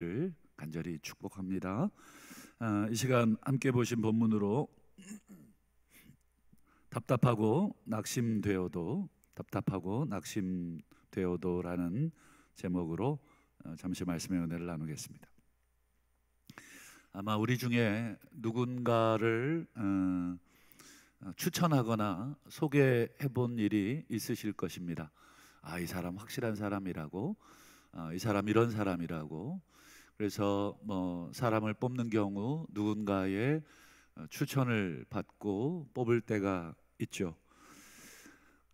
를 간절히 축복합니다. 이 시간 함께 보신 본문으로 답답하고 낙심되어도라는 제목으로 잠시 말씀의 은혜를 나누겠습니다. 아마 우리 중에 누군가를 추천하거나 소개해 본 일이 있으실 것입니다. 이 사람 확실한 사람이라고, 이 사람 이런 사람이라고. 그래서 사람을 뽑는 경우 누군가의 추천을 받고 뽑을 때가 있죠.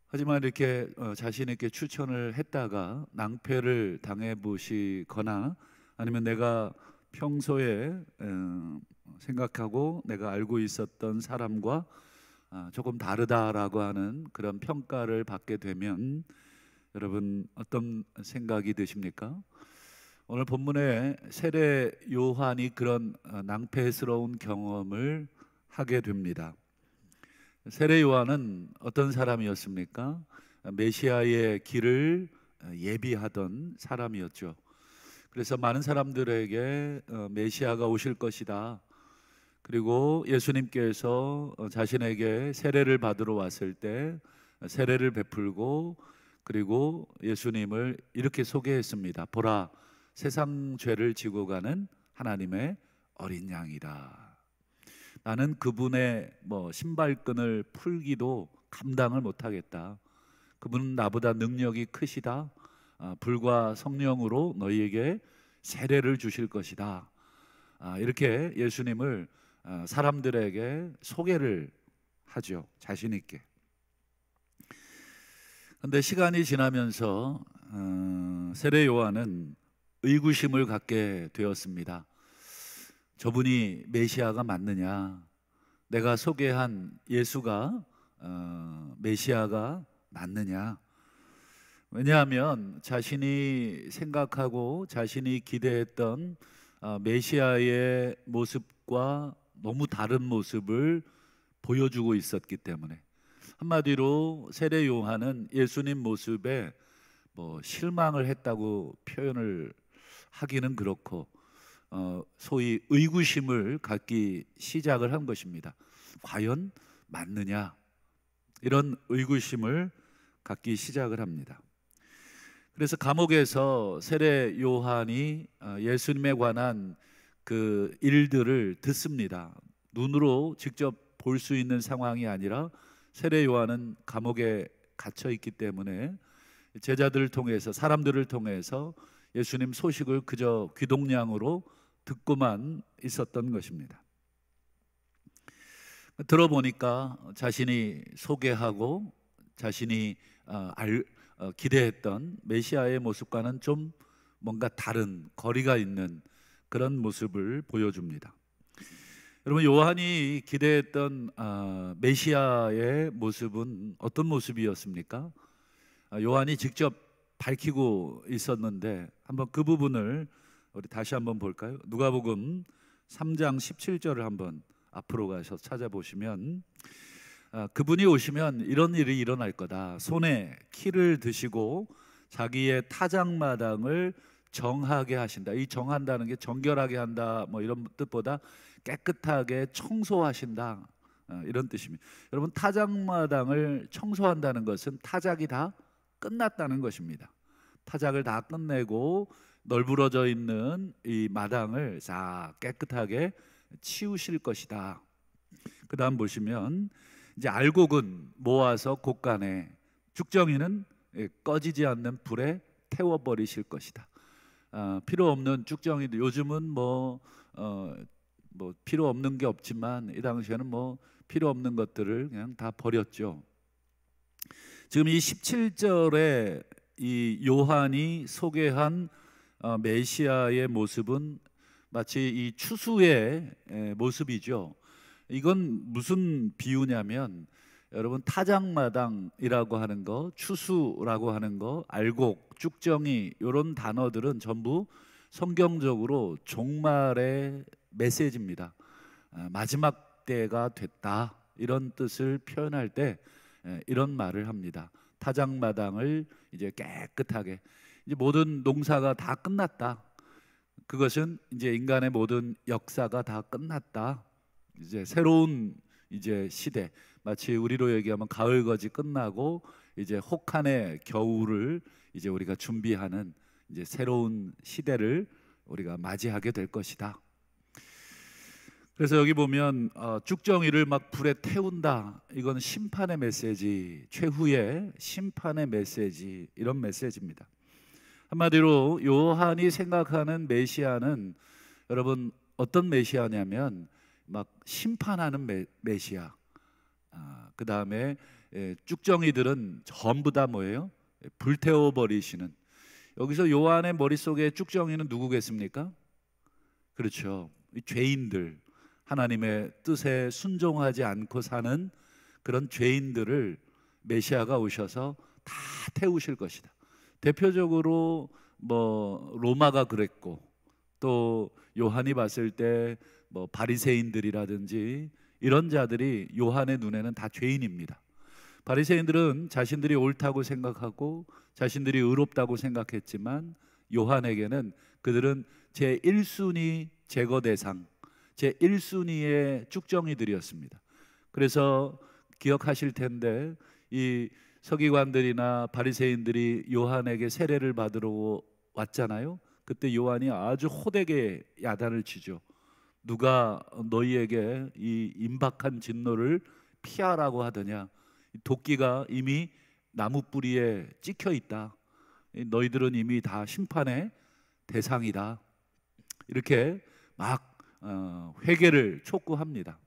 하지만 이렇게 자신 있게 추천을 했다가 낭패를 당해 보시거나 아니면 내가 평소에 생각하고 내가 알고 있었던 사람과 조금 다르다라고 하는 그런 평가를 받게 되면 여러분 어떤 생각이 드십니까? 오늘 본문에 세례 요한이 그런 낭패스러운 경험을 하게 됩니다. 세례 요한은 어떤 사람이었습니까? 메시아의 길을 예비하던 사람이었죠. 그래서 많은 사람들에게 메시아가 오실 것이다, 그리고 예수님께서 자신에게 세례를 받으러 왔을 때 세례를 베풀고, 그리고 예수님을 이렇게 소개했습니다. 보라, 세상 죄를 지고 가는 하나님의 어린 양이다. 나는 그분의 신발끈을 풀기도 감당을 못하겠다. 그분은 나보다 능력이 크시다. 불과 성령으로 너희에게 세례를 주실 것이다. 이렇게 예수님을 사람들에게 소개를 하죠, 자신 있게. 그런데 시간이 지나면서 세례 요한은 의구심을 갖게 되었습니다. 저분이 메시아가 맞느냐? 내가 소개한 예수가 메시아가 맞느냐? 왜냐하면 자신이 생각하고 자신이 기대했던 메시아의 모습과 너무 다른 모습을 보여주고 있었기 때문에. 한마디로 세례 요한은 예수님 모습에 실망을 했다고 표현을 하기는 그렇고, 소위 의구심을 갖기 시작을 한 것입니다. 과연 맞느냐? 이런 의구심을 갖기 시작을 합니다. 그래서 감옥에서 세례 요한이 예수님에 관한 그 일들을 듣습니다. 눈으로 직접 볼 수 있는 상황이 아니라 세례 요한은 감옥에 갇혀 있기 때문에 제자들을 통해서, 사람들을 통해서 예수님 소식을 그저 귀동냥으로 듣고만 있었던 것입니다. 들어보니까 자신이 소개하고 자신이 기대했던 메시아의 모습과는 좀 뭔가 다른, 거리가 있는 그런 모습을 보여줍니다. 여러분, 요한이 기대했던 메시아의 모습은 어떤 모습이었습니까? 요한이 직접 밝히고 있었는데 한번 그 부분을 우리 다시 한번 볼까요? 누가복음 3장 17절을 한번 앞으로 가서 찾아보시면, 그분이 오시면 이런 일이 일어날 거다. 손에 키를 드시고 자기의 타작마당을 정하게 하신다. 이 정한다는 게 정결하게 한다 이런 뜻보다 깨끗하게 청소하신다, 이런 뜻입니다. 여러분, 타작마당을 청소한다는 것은 타작이 다 끝났다는 것입니다. 타작을 다 끝내고 널브러져 있는 이 마당을 다 깨끗하게 치우실 것이다. 그 다음 보시면 이제 알곡은 모아서 곳간에, 쭉정이는 꺼지지 않는 불에 태워버리실 것이다. 필요 없는 쭉정이들, 요즘은 필요 없는 게 없지만 이 당시에는 필요 없는 것들을 그냥 다 버렸죠. 지금 이 17절에 이 요한이 소개한 메시아의 모습은 마치 이 추수의 모습이죠. 이건 무슨 비유냐면, 여러분, 타작마당이라고 하는 거, 추수라고 하는 거, 알곡, 쭉정이, 이런 단어들은 전부 성경적으로 종말의 메시지입니다. 마지막 때가 됐다, 이런 뜻을 표현할 때 이런 말을 합니다. 타작마당을 이제 깨끗하게, 이제 모든 농사가 다 끝났다. 그것은 이제 인간의 모든 역사가 다 끝났다. 이제 새로운 이제 시대, 마치 우리로 얘기하면 가을거지 끝나고 이제 혹한의 겨울을 이제 우리가 준비하는 이제 새로운 시대를 우리가 맞이하게 될 것이다. 그래서 여기 보면 쭉정이를 막 불에 태운다. 이건 심판의 메시지, 최후의 심판의 메시지, 이런 메시지입니다. 한마디로 요한이 생각하는 메시아는 여러분 어떤 메시아냐면 막 심판하는 메시아. 그 다음에 쭉정이들은 전부 다 뭐예요? 불태워버리시는. 여기서 요한의 머릿속에 쭉정이는 누구겠습니까? 그렇죠, 죄인들, 하나님의 뜻에 순종하지 않고 사는 그런 죄인들을 메시아가 오셔서 다 태우실 것이다. 대표적으로 뭐 로마가 그랬고, 또 요한이 봤을 때 뭐 바리새인들이라든지 이런 자들이 요한의 눈에는 다 죄인입니다. 바리새인들은 자신들이 옳다고 생각하고 자신들이 의롭다고 생각했지만 요한에게는 그들은 제1순위 제거 대상, 제1순위의 쭉정이들이었습니다. 그래서 기억하실 텐데 이 서기관들이나 바리새인들이 요한에게 세례를 받으러 왔잖아요. 그때 요한이 아주 호되게 야단을 치죠. 누가 너희에게 이 임박한 진노를 피하라고 하더냐. 도끼가 이미 나무 뿌리에 찍혀 있다. 너희들은 이미 다 심판의 대상이다. 이렇게 막 회개를 촉구합니다.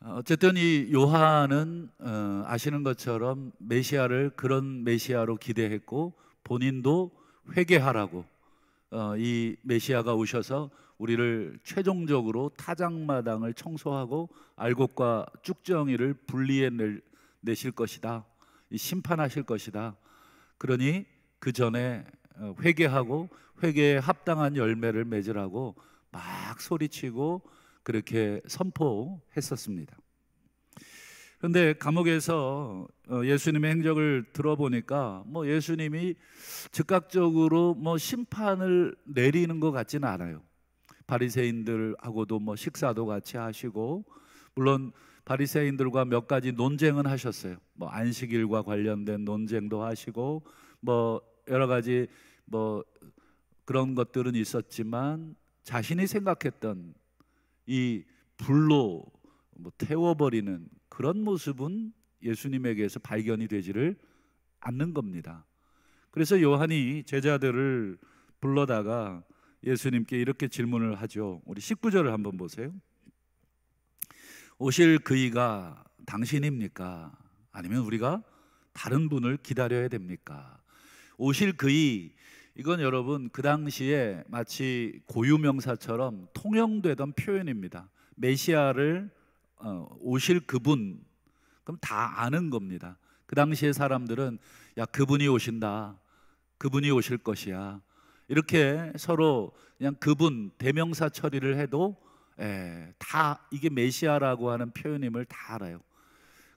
어쨌든 이 요한은 아시는 것처럼 메시아를 그런 메시아로 기대했고 본인도 회개하라고, 이 메시아가 오셔서 우리를 최종적으로 타작마당을 청소하고 알곡과 쭉정이를 분리해 내실 것이다, 심판하실 것이다. 그러니 그 전에 회개하고 회개에 합당한 열매를 맺으라고 막 소리치고 그렇게 선포했었습니다. 그런데 감옥에서 예수님의 행적을 들어보니까 뭐 예수님이 즉각적으로 뭐 심판을 내리는 것 같지는 않아요. 바리새인들하고도 뭐 식사도 같이 하시고, 물론 바리새인들과 몇 가지 논쟁은 하셨어요. 뭐 안식일과 관련된 논쟁도 하시고 뭐 여러 가지 뭐 그런 것들은 있었지만 자신이 생각했던 이 불로 뭐 태워버리는 그런 모습은 예수님에게서 발견이 되지를 않는 겁니다. 그래서 요한이 제자들을 불러다가 예수님께 이렇게 질문을 하죠. 우리 19절을 한번 보세요. 오실 그이가 당신입니까? 아니면 우리가 다른 분을 기다려야 됩니까? 오실 그이, 이건 여러분 그 당시에 마치 고유명사처럼 통용되던 표현입니다. 메시아를 오실 그분, 그럼 다 아는 겁니다. 그 당시에 사람들은 야, 그분이 오신다, 그분이 오실 것이야, 이렇게 서로 그냥 그분 대명사 처리를 해도 다 이게 메시아라고 하는 표현임을 다 알아요.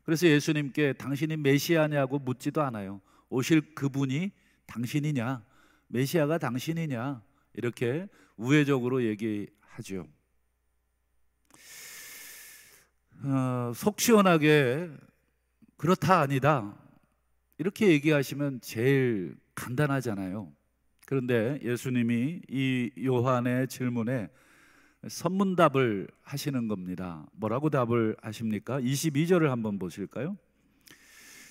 그래서 예수님께 당신이 메시아냐고 묻지도 않아요. 오실 그분이 당신이냐, 메시아가 당신이냐, 이렇게 우회적으로 얘기하죠. 속 시원하게 그렇다 아니다 이렇게 얘기하시면 제일 간단하잖아요. 그런데 예수님이 이 요한의 질문에 선문답을 하시는 겁니다. 뭐라고 답을 하십니까? 22절을 한번 보실까요?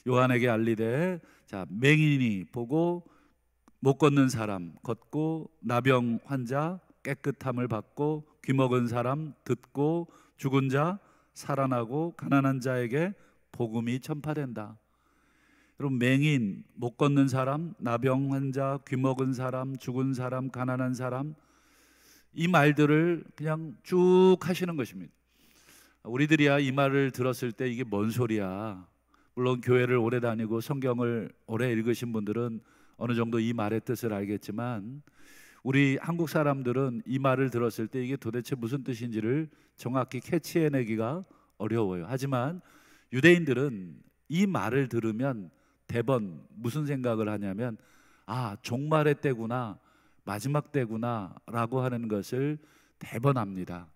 요한에게 알리되, 자, 맹인이 보고 못 걷는 사람 걷고, 나병 환자 깨끗함을 받고, 귀먹은 사람 듣고, 죽은 자 살아나고, 가난한 자에게 복음이 전파된다. 여러분, 맹인, 못 걷는 사람, 나병 환자, 귀먹은 사람, 죽은 사람, 가난한 사람, 이 말들을 그냥 쭉 하시는 것입니다. 우리들이야 이 말을 들었을 때 이게 뭔 소리야. 물론 교회를 오래 다니고 성경을 오래 읽으신 분들은 어느 정도 이 말의 뜻을 알겠지만, 우리 한국 사람들은 이 말을 들었을 때 이게 도대체 무슨 뜻인지를 정확히 캐치해내기가 어려워요. 하지만 유대인들은 이 말을 들으면 대번 무슨 생각을 하냐면, 아, 종말의 때구나, 마지막 때구나 라고 하는 것을 대번합니다.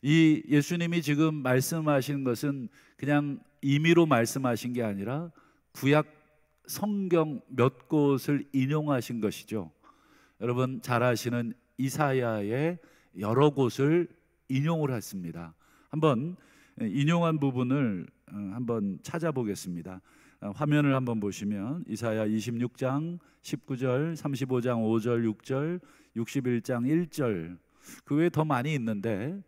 이 예수님이 지금 말씀하신 것은 그냥 임의로 말씀하신 게 아니라 구약 성경 몇 곳을 인용하신 것이죠. 여러분 잘 아시는 이사야의 여러 곳을 인용을 했습니다. 한번 인용한 부분을 한번 찾아보겠습니다. 화면을 한번 보시면 이사야 26장 19절, 35장 5절, 6절, 61장 1절, 그 외에 더 많이 있는데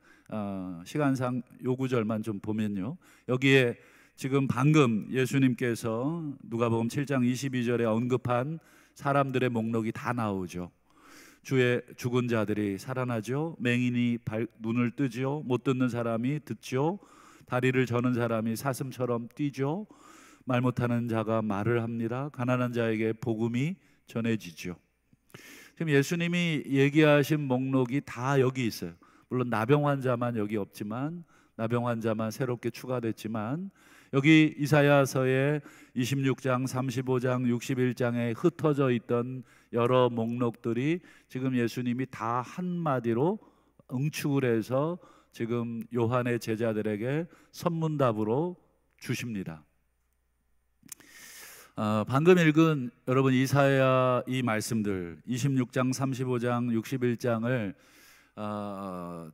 시간상 요 구절만 좀 보면요, 여기에 지금 방금 예수님께서 누가복음 7장 22절에 언급한 사람들의 목록이 다 나오죠. 주의 죽은 자들이 살아나죠. 맹인이 눈을 뜨죠. 못 듣는 사람이 듣죠. 다리를 저는 사람이 사슴처럼 뛰죠. 말 못하는 자가 말을 합니다. 가난한 자에게 복음이 전해지죠. 지금 예수님이 얘기하신 목록이 다 여기 있어요. 물론 나병 환자만 여기 없지만, 나병 환자만 새롭게 추가됐지만, 여기 이사야서의 26장, 35장, 61장에 흩어져 있던 여러 목록들이 지금 예수님이 다 한마디로 응축을 해서 지금 요한의 제자들에게 선문답으로 주십니다. 방금 읽은 여러분 이사야 이 말씀들 26장, 35장, 61장을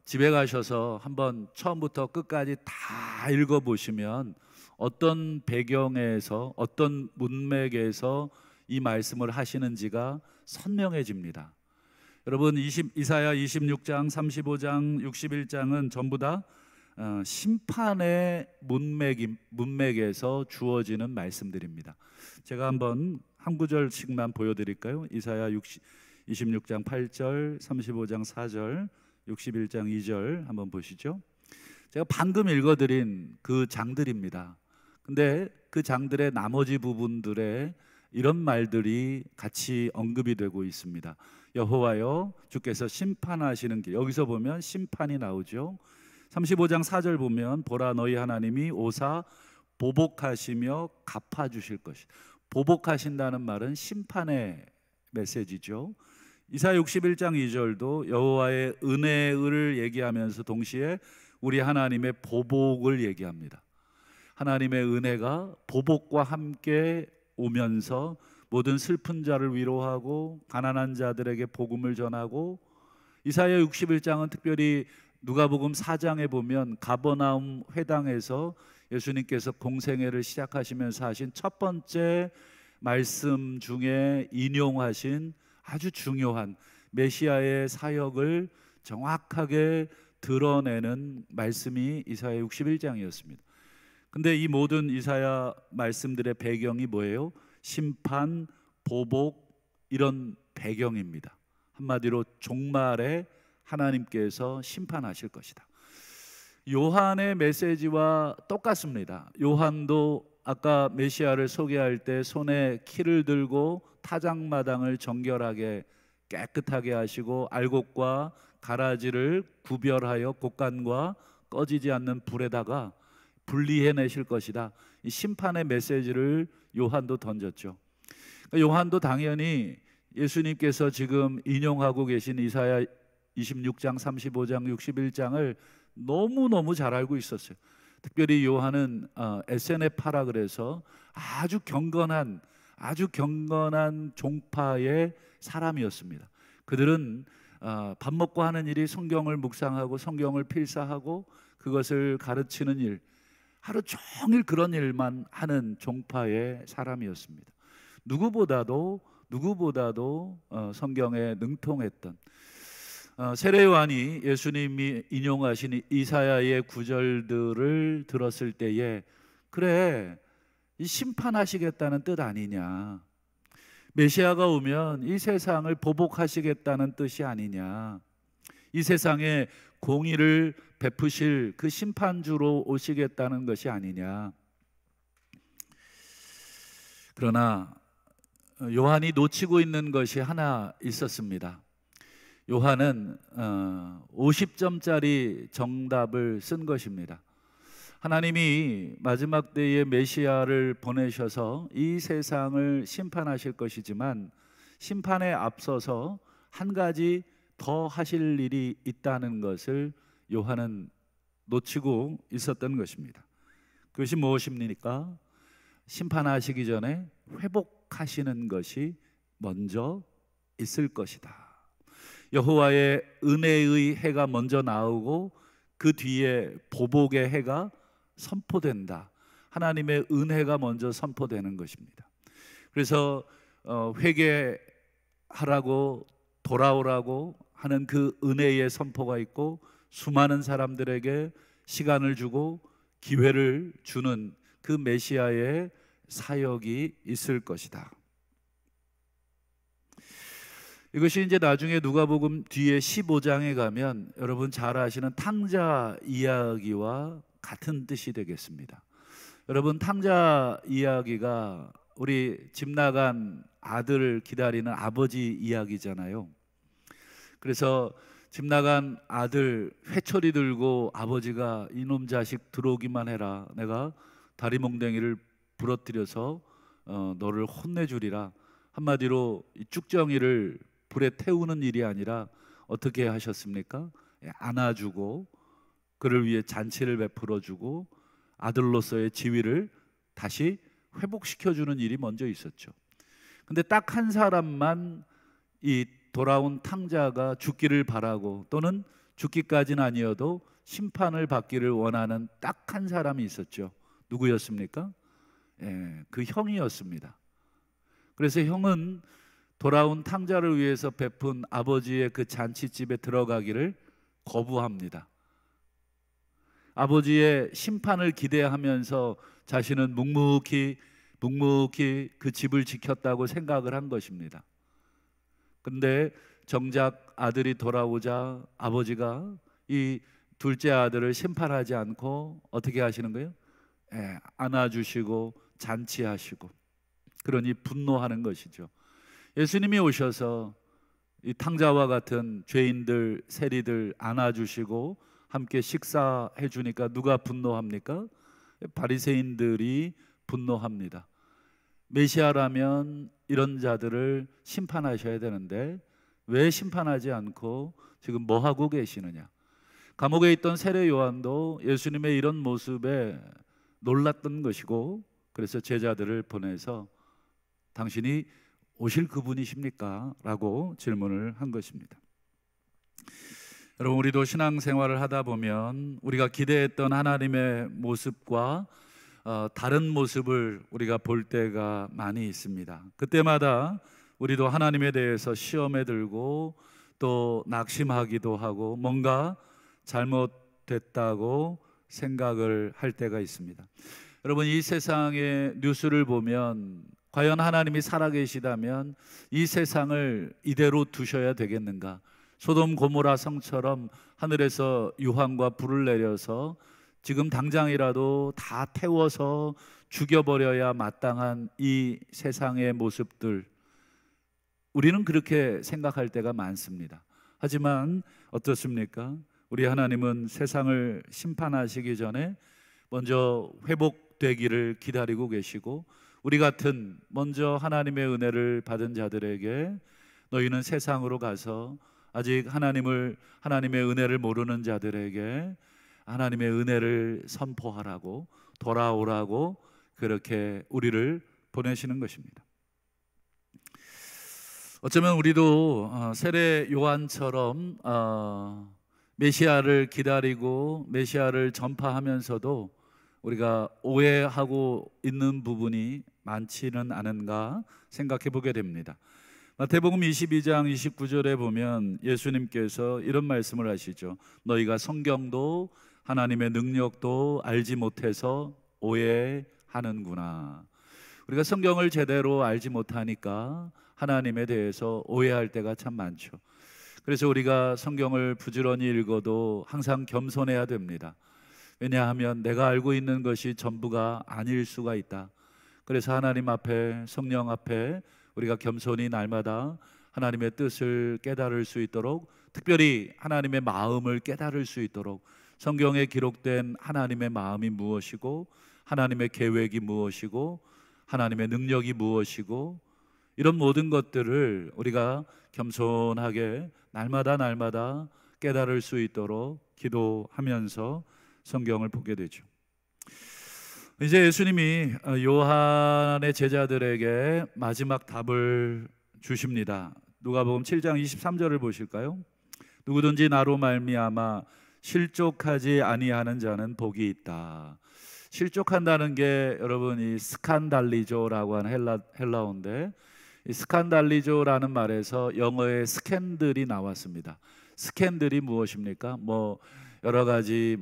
집에 가셔서 한번 처음부터 끝까지 다 읽어보시면 어떤 배경에서, 어떤 문맥에서 이 말씀을 하시는지가 선명해집니다. 여러분 이사야 26장, 35장, 61장은 전부 다 심판의 문맥에서 주어지는 말씀들입니다. 제가 한번 한 구절씩만 보여드릴까요? 이사야 26장 8절, 35장 4절, 61장 2절 한번 보시죠. 제가 방금 읽어드린 그 장들입니다. 근데 그 장들의 나머지 부분들에 이런 말들이 같이 언급이 되고 있습니다. 여호와여, 주께서 심판하시는 길. 여기서 보면 심판이 나오죠. 35장 4절 보면 보라, 너희 하나님이 오사 보복하시며 갚아주실 것이다. 보복하신다는 말은 심판의 메시지죠. 이사야 61장 2절도 여호와의 은혜를 얘기하면서 동시에 우리 하나님의 보복을 얘기합니다. 하나님의 은혜가 보복과 함께 오면서 모든 슬픈 자를 위로하고 가난한 자들에게 복음을 전하고, 이사야 61장은 특별히 누가복음 4장에 보면 가버나움 회당에서 예수님께서 공생애를 시작하시면서 하신 첫 번째 말씀 중에 인용하신 아주 중요한 메시아의 사역을 정확하게 드러내는 말씀이 이사야 61장이었습니다. 근데 이 모든 이사야 말씀들의 배경이 뭐예요? 심판, 보복, 이런 배경입니다. 한마디로 종말에 하나님께서 심판하실 것이다. 요한의 메시지와 똑같습니다. 요한도 아까 메시아를 소개할 때 손에 키를 들고 타작마당을 정결하게 깨끗하게 하시고 알곡과 가라지를 구별하여 곡간과 꺼지지 않는 불에다가 분리해내실 것이다. 이 심판의 메시지를 요한도 던졌죠. 요한도 당연히 예수님께서 지금 인용하고 계신 이사야 26장, 35장, 61장을 너무너무 잘 알고 있었어요. 특별히 요한은 에세네파라 그래서 아주 경건한 종파의 사람이었습니다. 그들은 밥 먹고 하는 일이 성경을 묵상하고 성경을 필사하고 그것을 가르치는 일, 하루 종일 그런 일만 하는 종파의 사람이었습니다. 누구보다도 성경에 능통했던 세례 요한이 예수님이 인용하신 이사야의 구절들을 들었을 때에, 그래, 이 심판하시겠다는 뜻 아니냐, 메시아가 오면 이 세상을 보복하시겠다는 뜻이 아니냐, 이 세상에 공의를 베푸실 그 심판주로 오시겠다는 것이 아니냐. 그러나 요한이 놓치고 있는 것이 하나 있었습니다. 요한은 50점짜리 정답을 쓴 것입니다. 하나님이 마지막 때에 메시아를 보내셔서 이 세상을 심판하실 것이지만 심판에 앞서서 한 가지 더 하실 일이 있다는 것을 요한은 놓치고 있었던 것입니다. 그것이 무엇입니까? 심판하시기 전에 회복하시는 것이 먼저 있을 것이다. 여호와의 은혜의 해가 먼저 나오고 그 뒤에 보복의 해가 선포된다. 하나님의 은혜가 먼저 선포되는 것입니다. 그래서 회개하라고 돌아오라고 하는 그 은혜의 선포가 있고, 수많은 사람들에게 시간을 주고 기회를 주는 그 메시아의 사역이 있을 것이다. 이것이 이제 나중에 누가복음 뒤에 15장에 가면 여러분 잘 아시는 탕자 이야기와 같은 뜻이 되겠습니다. 여러분, 탕자 이야기가 우리 집 나간 아들을 기다리는 아버지 이야기잖아요. 그래서 집 나간 아들 회초리 들고 아버지가 이놈 자식 들어오기만 해라, 내가 다리 몽댕이를 부러뜨려서 너를 혼내주리라. 한마디로 이 쭉정이를 불에 태우는 일이 아니라 어떻게 하셨습니까? 안아주고 그를 위해 잔치를 베풀어주고 아들로서의 지위를 다시 회복시켜주는 일이 먼저 있었죠. 근데 딱 한 사람만 이 돌아온 탕자가 죽기를 바라고, 또는 죽기까지는 아니어도 심판을 받기를 원하는 딱 한 사람이 있었죠. 누구였습니까? 그 형이었습니다. 그래서 형은 돌아온 탕자를 위해서 베푼 아버지의 그 잔치집에 들어가기를 거부합니다. 아버지의 심판을 기대하면서 자신은 묵묵히 그 집을 지켰다고 생각을 한 것입니다. 근데 정작 아들이 돌아오자 아버지가 이 둘째 아들을 심판하지 않고 어떻게 하시는 거예요? 안아주시고 잔치하시고, 그러니 분노하는 것이죠. 예수님이 오셔서 이 탕자와 같은 죄인들, 세리들 안아주시고 함께 식사해 주니까 누가 분노합니까? 바리새인들이 분노합니다. 메시아라면 이런 자들을 심판하셔야 되는데 왜 심판하지 않고 지금 뭐 하고 계시느냐? 감옥에 있던 세례 요한도 예수님의 이런 모습에 놀랐던 것이고, 그래서 제자들을 보내서 당신이 오실 그분이십니까? 라고 질문을 한 것입니다. 여러분, 우리도 신앙생활을 하다 보면 우리가 기대했던 하나님의 모습과 다른 모습을 우리가 볼 때가 많이 있습니다. 그때마다 우리도 하나님에 대해서 시험에 들고 또 낙심하기도 하고 뭔가 잘못됐다고 생각을 할 때가 있습니다. 여러분, 이 세상의 뉴스를 보면 과연 하나님이 살아계시다면 이 세상을 이대로 두셔야 되겠는가? 소돔 고모라 성처럼 하늘에서 유황과 불을 내려서 지금 당장이라도 다 태워서 죽여버려야 마땅한 이 세상의 모습들, 우리는 그렇게 생각할 때가 많습니다. 하지만 어떻습니까? 우리 하나님은 세상을 심판하시기 전에 먼저 회복되기를 기다리고 계시고, 우리 같은 먼저 하나님의 은혜를 받은 자들에게 너희는 세상으로 가서 아직 하나님의 은혜를 모르는 자들에게 하나님의 은혜를 선포하라고, 돌아오라고 그렇게 우리를 보내시는 것입니다. 어쩌면 우리도 세례 요한처럼 메시아를 기다리고 메시아를 전파하면서도 우리가 오해하고 있는 부분이 많지는 않은가 생각해 보게 됩니다. 마태복음 22장 29절에 보면 예수님께서 이런 말씀을 하시죠. 너희가 성경도 하나님의 능력도 알지 못해서 오해하는구나. 우리가 성경을 제대로 알지 못하니까 하나님에 대해서 오해할 때가 참 많죠. 그래서 우리가 성경을 부지런히 읽어도 항상 겸손해야 됩니다. 왜냐하면 내가 알고 있는 것이 전부가 아닐 수가 있다. 그래서 하나님 앞에, 성령 앞에 우리가 겸손히 날마다 하나님의 뜻을 깨달을 수 있도록, 특별히 하나님의 마음을 깨달을 수 있도록 성경에 기록된 하나님의 마음이 무엇이고 하나님의 계획이 무엇이고 하나님의 능력이 무엇이고 이런 모든 것들을 우리가 겸손하게 날마다 깨달을 수 있도록 기도하면서 성경을 보게 되죠. 이제 예수님이 요한의 제자들에게 마지막 답을 주십니다. 누가복음 7장 23절을 보실까요? 누구든지 나로 말미암아 실족하지 아니하는 자는 복이 있다. 실족한다는 게 여러분 이 스칸달리조라고 하는 헬라어인데, 이 스칸달리조라는 말에서 영어의 스캔들이 나왔습니다. 스캔들이 무엇입니까? 여러 가지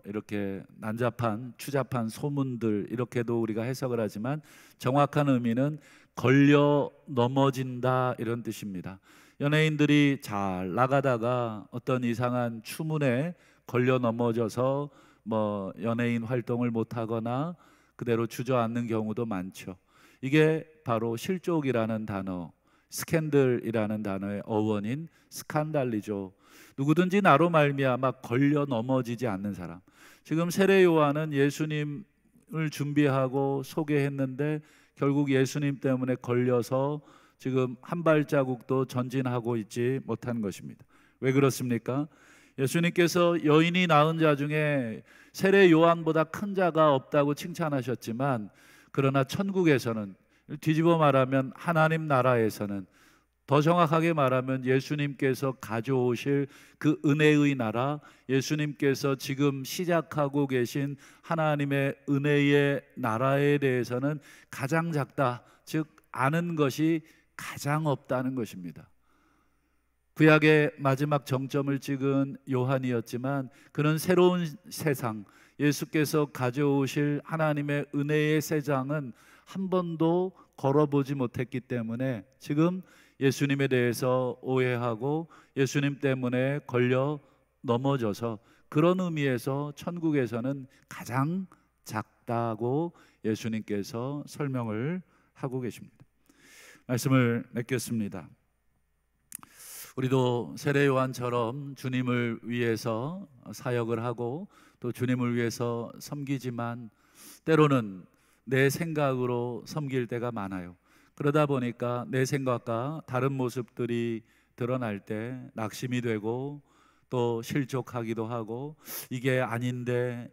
이렇게 난잡한 추잡한 소문들, 이렇게도 우리가 해석을 하지만 정확한 의미는 걸려 넘어진다, 이런 뜻입니다. 연예인들이 잘 나가다가 어떤 이상한 추문에 걸려 넘어져서 연예인 활동을 못하거나 그대로 주저앉는 경우도 많죠. 이게 바로 실족이라는 단어, 스캔들이라는 단어의 어원인 스칸달리죠. 누구든지 나로 말미암아 걸려 넘어지지 않는 사람. 지금 세례 요한은 예수님을 준비하고 소개했는데 결국 예수님 때문에 걸려서 지금 한 발자국도 전진하고 있지 못한 것입니다. 왜 그렇습니까? 예수님께서 여인이 낳은 자 중에 세례 요한보다 큰 자가 없다고 칭찬하셨지만, 그러나 천국에서는, 뒤집어 말하면 하나님 나라에서는, 더 정확하게 말하면 예수님께서 가져오실 그 은혜의 나라, 예수님께서 지금 시작하고 계신 하나님의 은혜의 나라에 대해서는 가장 작다, 즉 아는 것이 가장 없다는 것입니다. 구약의 마지막 정점을 찍은 요한이었지만 그는 새로운 세상, 예수께서 가져오실 하나님의 은혜의 새 장은 한 번도 걸어보지 못했기 때문에 지금 예수님에 대해서 오해하고 예수님 때문에 걸려 넘어져서, 그런 의미에서 천국에서는 가장 작다고 예수님께서 설명을 하고 계십니다. 말씀을 맺겠습니다. 우리도 세례 요한처럼 주님을 위해서 사역을 하고 또 주님을 위해서 섬기지만 때로는 내 생각으로 섬길 때가 많아요. 그러다 보니까 내 생각과 다른 모습들이 드러날 때 낙심이 되고 또 실족하기도 하고 이게 아닌데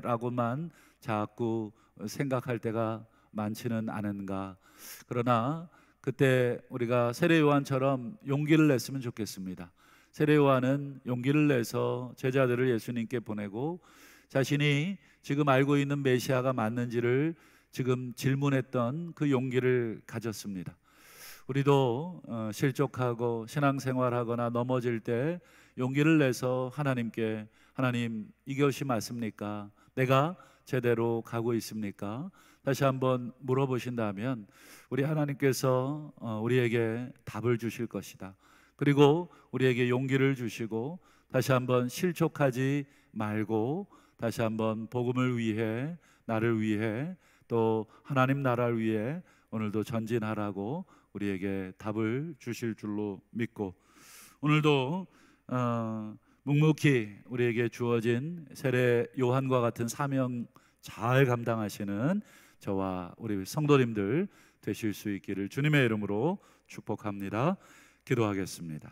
라고만 자꾸 생각할 때가 많지는 않은가. 그러나 그때 우리가 세례 요한처럼 용기를 냈으면 좋겠습니다. 세례 요한은 용기를 내서 제자들을 예수님께 보내고 자신이 지금 알고 있는 메시아가 맞는지를 지금 질문했던 그 용기를 가졌습니다. 우리도 실족하고 신앙생활하거나 넘어질 때 용기를 내서 하나님께, 하나님 이것이 맞습니까? 내가 제대로 가고 있습니까? 다시 한번 물어보신다면 우리 하나님께서 우리에게 답을 주실 것이다. 그리고 우리에게 용기를 주시고 다시 한번 실족하지 말고 다시 한번 복음을 위해, 나를 위해, 또 하나님 나라를 위해 오늘도 전진하라고 우리에게 답을 주실 줄로 믿고, 오늘도 묵묵히 우리에게 주어진 세례 요한과 같은 사명 잘 감당하시는 저와 우리 성도님들 되실 수 있기를 주님의 이름으로 축복합니다. 기도하겠습니다.